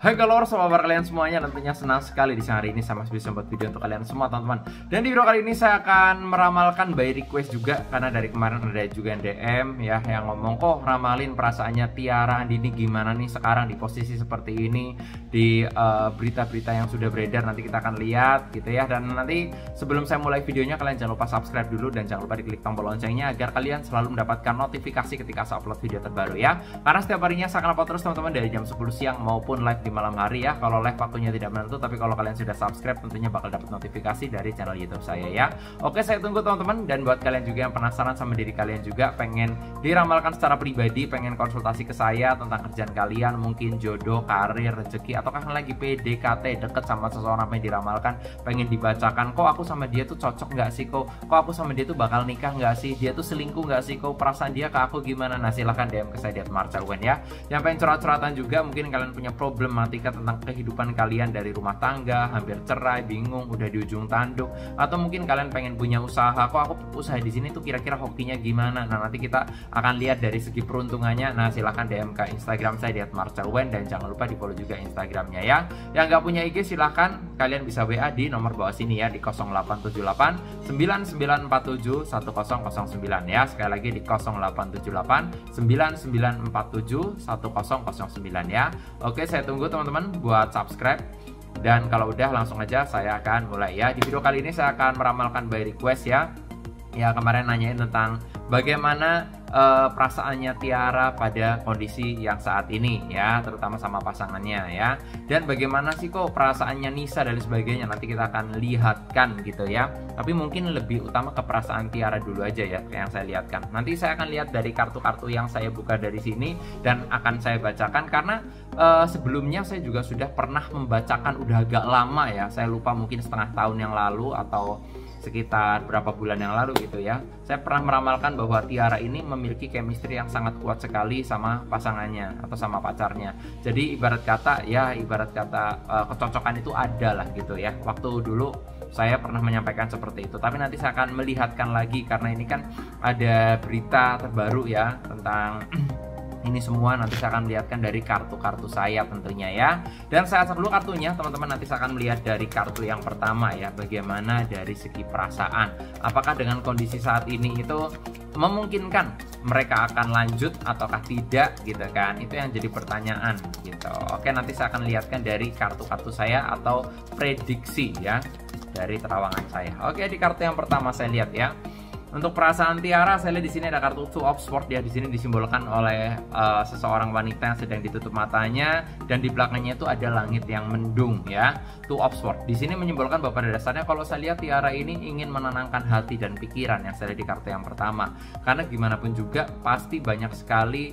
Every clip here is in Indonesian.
Hai galor, apa kabar kalian semuanya? Tentunya senang sekali di siang hari ini saya masih bisa buat video untuk kalian semua teman-teman. Dan di video kali ini saya akan meramalkan by request juga, karena dari kemarin ada juga yang DM ya yang ngomong, kok ramalin perasaannya Tiara Andini gimana nih sekarang di posisi seperti ini, di berita-berita yang sudah beredar. Nanti kita akan lihat gitu ya. Dan nanti sebelum saya mulai videonya, kalian jangan lupa subscribe dulu dan jangan lupa diklik tombol loncengnya agar kalian selalu mendapatkan notifikasi ketika saya upload video terbaru ya. Karena setiap harinya saya akan upload terus teman-teman, dari jam 10 siang maupun live di malam hari ya. Kalau live waktunya tidak menentu, tapi kalau kalian sudah subscribe tentunya bakal dapat notifikasi dari channel YouTube saya ya. Oke, saya tunggu teman-teman. Dan buat kalian juga yang penasaran sama diri kalian juga, pengen diramalkan secara pribadi, pengen konsultasi ke saya tentang kerjaan kalian, mungkin jodoh, karir, rezeki, ataukah lagi PDKT deket sama seseorang yang diramalkan, pengen dibacakan, kok aku sama dia tuh cocok nggak sih, kok aku sama dia tuh bakal nikah nggak sih, dia tuh selingkuh nggak sih, kok perasaan dia ke aku gimana. Nah, silahkan DM ke saya di @marcelwen ya. Yang pengen curhat-curhatan juga, mungkin kalian punya problematika tentang kehidupan kalian dari rumah tangga, hampir cerai, bingung, udah di ujung tanduk, atau mungkin kalian pengen punya usaha, kok aku usaha di sini tuh kira-kira hokinya gimana. Nah, nanti kita akan lihat dari segi peruntungannya. Nah, silahkan DM ke Instagram saya di @marcelwen dan jangan lupa di follow juga Instagramnya ya. Yang nggak punya IG silahkan kalian bisa WA di nomor bawah sini ya, di 0878 9947 1009 ya. Sekali lagi di 0878 9947 1009 ya. Oke, saya tunggu teman-teman buat subscribe. Dan kalau udah langsung aja saya akan mulai ya. Di video kali ini saya akan meramalkan by request ya. Ya, kemarin nanyain tentang bagaimana perasaannya Tiara pada kondisi yang saat ini ya, terutama sama pasangannya ya. Dan bagaimana sih kok perasaannya Nisa dan sebagainya, nanti kita akan lihatkan gitu ya. Tapi mungkin lebih utama ke perasaan Tiara dulu aja ya, yang saya lihatkan. Nanti saya akan lihat dari kartu-kartu yang saya buka dari sini dan akan saya bacakan, karena sebelumnya saya juga sudah pernah membacakan, udah agak lama ya, saya lupa mungkin setengah tahun yang lalu atau sekitar berapa bulan yang lalu gitu ya. Saya pernah meramalkan bahwa Tiara ini memiliki chemistry yang sangat kuat sekali sama pasangannya atau sama pacarnya. Jadi ibarat kata kecocokan itu ada lah gitu ya. Waktu dulu saya pernah menyampaikan seperti itu, tapi nanti saya akan melihatkan lagi, karena ini kan ada berita terbaru ya tentang ini semua. Nanti saya akan lihatkan dari kartu-kartu saya tentunya ya. Dan saya acak dulu kartunya teman-teman. Nanti saya akan melihat dari kartu yang pertama ya, bagaimana dari segi perasaan, apakah dengan kondisi saat ini itu memungkinkan mereka akan lanjut ataukah tidak gitu kan. Itu yang jadi pertanyaan gitu. Oke, nanti saya akan lihatkan dari kartu-kartu saya atau prediksi ya dari terawangan saya. Oke, di kartu yang pertama saya lihat ya. Untuk perasaan Tiara, saya lihat di sini ada kartu Two of Swords ya. Di sini disimbolkan oleh seseorang wanita yang sedang ditutup matanya, dan di belakangnya itu ada langit yang mendung ya. Two of Swords di sini menyimbolkan bahwa pada dasarnya kalau saya lihat Tiara ini ingin menenangkan hati dan pikiran, yang saya lihat di kartu yang pertama. Karena gimana pun juga pasti banyak sekali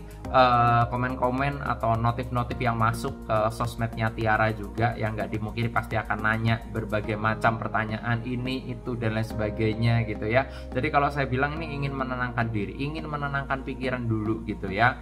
komen-komen atau notif-notif yang masuk ke sosmednya Tiara juga, yang nggak dimungkiri pasti akan nanya berbagai macam pertanyaan ini itu dan lain sebagainya gitu ya. Jadi kalau saya bilang ini ingin menenangkan diri, ingin menenangkan pikiran dulu gitu ya.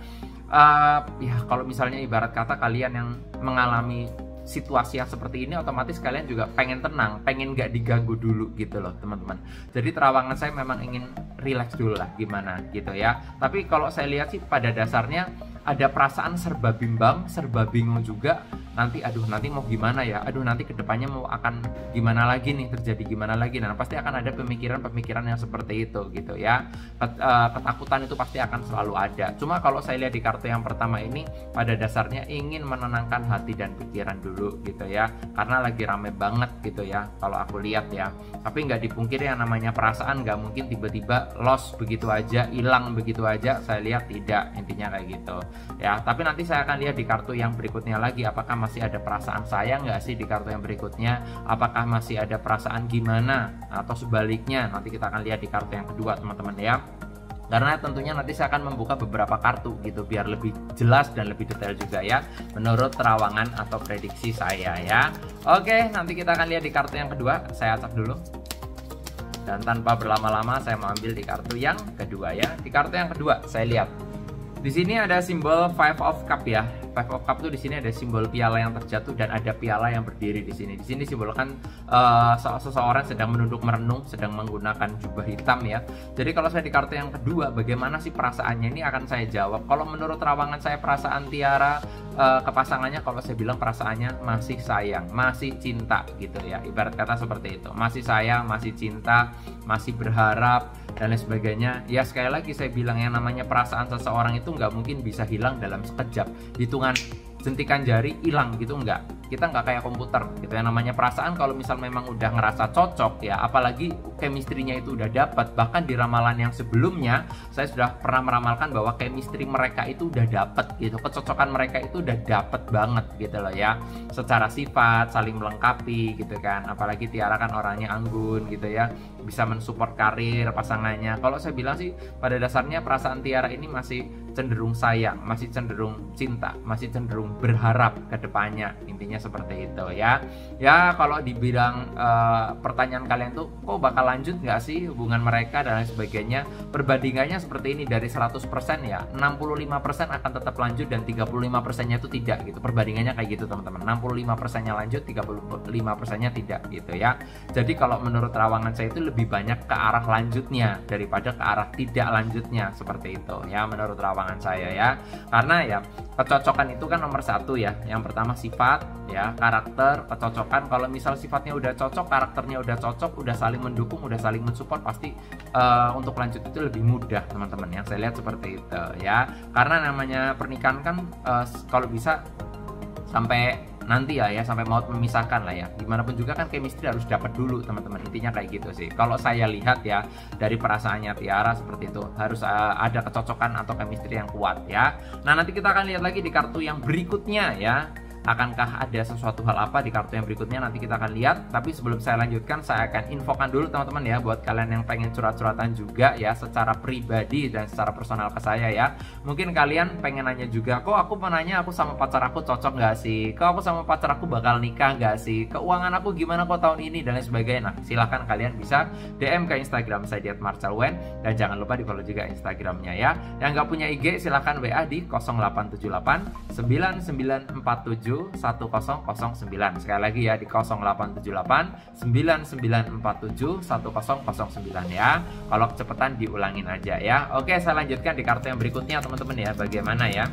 Ya kalau misalnya ibarat kata kalian yang mengalami situasi yang seperti ini, otomatis kalian juga pengen tenang, pengen gak diganggu dulu gitu loh teman-teman. Jadi terawangan saya memang ingin relax dulu lah gimana gitu ya. Tapi kalau saya lihat sih pada dasarnya ada perasaan serba bimbang, serba bingung juga. Nanti nanti mau gimana ya, nanti kedepannya mau akan gimana lagi nih, terjadi gimana lagi. Nah, pasti akan ada pemikiran-pemikiran yang seperti itu gitu ya. Ketakutan itu pasti akan selalu ada. Cuma kalau saya lihat di kartu yang pertama ini, pada dasarnya ingin menenangkan hati dan pikiran dulu gitu ya, karena lagi rame banget gitu ya kalau aku lihat ya. Tapi nggak dipungkiri yang namanya perasaan nggak mungkin tiba-tiba lost begitu aja, hilang begitu aja. Saya lihat tidak, intinya kayak gitu ya. Tapi nanti saya akan lihat di kartu yang berikutnya lagi, apakah masih ada perasaan sayang nggak sih di kartu yang berikutnya, apakah masih ada perasaan gimana, atau sebaliknya. Nanti kita akan lihat di kartu yang kedua teman-teman ya. Karena tentunya nanti saya akan membuka beberapa kartu gitu biar lebih jelas dan lebih detail juga ya, menurut terawangan atau prediksi saya ya. Oke, nanti kita akan lihat di kartu yang kedua. Saya acak dulu. Dan tanpa berlama-lama saya mau ambil di kartu yang kedua ya. Di kartu yang kedua saya lihat di sini ada simbol Five of Cup ya. Five of Cup tuh di sini ada simbol piala yang terjatuh dan ada piala yang berdiri di sini. Di sini simbolkan seseorang sedang menunduk merenung, sedang menggunakan jubah hitam ya. Jadi kalau saya di kartu yang kedua, bagaimana sih perasaannya, ini akan saya jawab. Kalau menurut rawangan saya, perasaan Tiara ke pasangannya, kalau saya bilang perasaannya masih sayang, masih cinta gitu ya. Ibarat kata seperti itu. Masih sayang, masih cinta, masih berharap dan lain sebagainya. Ya sekali lagi saya bilang, yang namanya perasaan seseorang itu nggak mungkin bisa hilang dalam sekejap. Hitungan jentikan jari hilang gitu, enggak. Kita nggak kayak komputer gitu. Yang namanya perasaan kalau misal memang udah ngerasa cocok ya, apalagi chemistry-nya itu udah dapat. Bahkan di ramalan yang sebelumnya saya sudah pernah meramalkan bahwa chemistry mereka itu udah dapat gitu, kecocokan mereka itu udah dapat banget gitu loh ya, secara sifat saling melengkapi gitu kan. Apalagi Tiara kan orangnya anggun gitu ya, bisa mensupport karir pasangannya. Kalau saya bilang sih pada dasarnya perasaan Tiara ini masih cenderung sayang, masih cenderung cinta, masih cenderung berharap ke depannya. Intinya seperti itu ya. Ya kalau dibilang pertanyaan kalian tuh kok bakal lanjut nggak sih hubungan mereka dan lain sebagainya, perbandingannya seperti ini. Dari 100% ya 65% akan tetap lanjut dan 35%-nya itu tidak gitu. Perbandingannya kayak gitu teman-teman, 65%-nya lanjut, 35%-nya tidak gitu ya. Jadi kalau menurut rawangan saya itu lebih banyak ke arah lanjutnya daripada ke arah tidak lanjutnya, seperti itu ya menurut rawangan saya ya. Karena ya kecocokan itu kan nomor satu ya. Yang pertama sifat ya, karakter, kecocokan. Kalau misal sifatnya udah cocok, karakternya udah cocok, udah saling mendukung, udah saling mensupport, pasti untuk lanjut itu lebih mudah teman-teman. Yang saya lihat seperti itu ya. Karena namanya pernikahan kan kalau bisa sampai nanti ya sampai maut memisahkan lah ya. Gimana pun juga kan chemistry harus dapat dulu teman-teman. Intinya kayak gitu sih. Kalau saya lihat ya dari perasaannya Tiara seperti itu, harus ada kecocokan atau chemistry yang kuat ya. Nah nanti kita akan lihat lagi di kartu yang berikutnya ya. Akankah ada sesuatu hal apa di kartu yang berikutnya, nanti kita akan lihat. Tapi sebelum saya lanjutkan, saya akan infokan dulu teman-teman ya, buat kalian yang pengen curhat-curhatan juga ya secara pribadi dan secara personal ke saya ya. Mungkin kalian pengen nanya juga, kok aku mau nanya aku sama pacar aku cocok nggak sih, kok aku sama pacar aku bakal nikah nggak sih, keuangan aku gimana kok tahun ini dan lain sebagainya. Nah silahkan kalian bisa DM ke Instagram saya @marcelwen, dan jangan lupa di follow juga Instagramnya ya. Yang nggak punya IG silahkan WA di 0878 9947 1009. Sekali lagi ya di 0878 9947 1009 ya. Kalau kecepatan diulangin aja ya. Oke, saya lanjutkan di kartu yang berikutnya teman-teman ya. Bagaimana ya?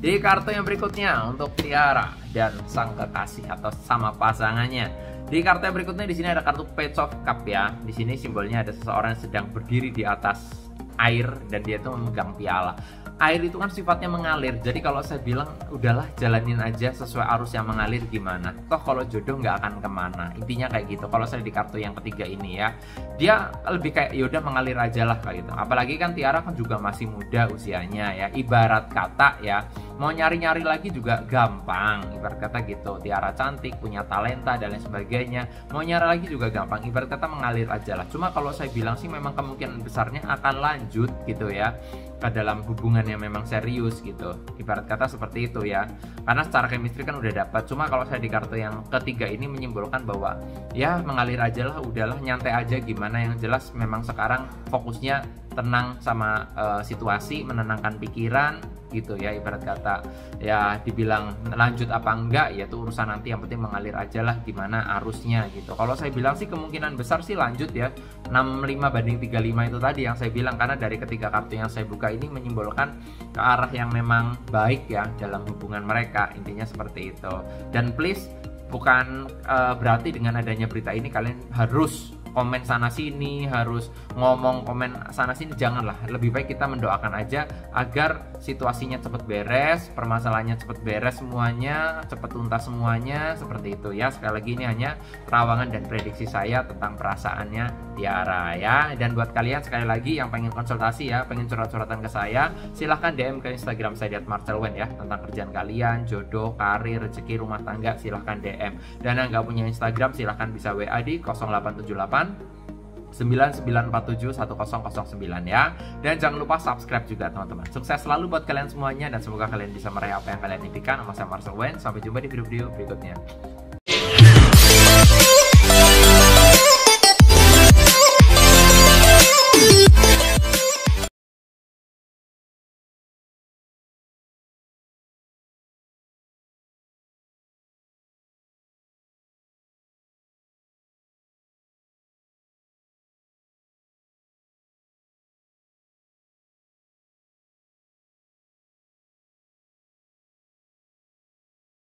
Di kartu yang berikutnya untuk Tiara dan sang kekasih atau sama pasangannya. Di kartu yang berikutnya di sini ada kartu Page of Cup ya. Di sini simbolnya ada seseorang yang sedang berdiri di atas air dan dia itu memegang piala. Air itu kan sifatnya mengalir, jadi kalau saya bilang udahlah jalanin aja sesuai arus yang mengalir, gimana toh kalau jodoh nggak akan kemana. Intinya kayak gitu. Kalau saya di kartu yang ketiga ini ya, dia lebih kayak yaudah mengalir aja lah kayak gitu. Apalagi kan Tiara kan juga masih muda usianya ya, ibarat kata ya mau nyari-nyari lagi juga gampang, ibarat kata gitu. Tiara cantik, punya talenta dan lain sebagainya, mau nyari lagi juga gampang, ibarat kata mengalir aja lah. Cuma kalau saya bilang sih memang kemungkinan besarnya akan lanjut gitu ya ke dalam hubungan yang memang serius gitu, ibarat kata seperti itu ya. Karena secara chemistry kan udah dapat. Cuma kalau saya di kartu yang ketiga ini menyimbolkan bahwa ya mengalir aja lah, udahlah nyantai aja, gimana yang jelas memang sekarang fokusnya tenang sama situasi, menenangkan pikiran gitu ya, ibarat kata ya. Dibilang lanjut apa enggak ya itu urusan nanti, yang penting mengalir aja lah gimana arusnya gitu. Kalau saya bilang sih kemungkinan besar sih lanjut ya, 65-35 itu tadi yang saya bilang. Karena dari ketiga kartu yang saya buka ini menyimbolkan ke arah yang memang baik ya dalam hubungan mereka, intinya seperti itu. Dan please bukan berarti dengan adanya berita ini kalian harus komen sana sini, harus ngomong komen sana sini, janganlah. Lebih baik kita mendoakan aja agar situasinya cepat beres, permasalahannya cepat beres semuanya, cepat tuntas semuanya, seperti itu ya. Sekali lagi ini hanya rawangan dan prediksi saya tentang perasaannya Tiara ya. Dan buat kalian sekali lagi yang pengen konsultasi ya, pengen curhat-curhatan ke saya, silahkan DM ke Instagram saya @marcelwen ya, tentang kerjaan kalian, jodoh, karir, rezeki, rumah tangga, silahkan DM. Dan yang nggak punya Instagram silahkan bisa WA di 0878 9947 1009 ya. Dan jangan lupa subscribe juga teman-teman. Sukses selalu buat kalian semuanya dan semoga kalian bisa meraih apa yang kalian impikan. Nama saya Marcelwen, sampai jumpa di video-video berikutnya.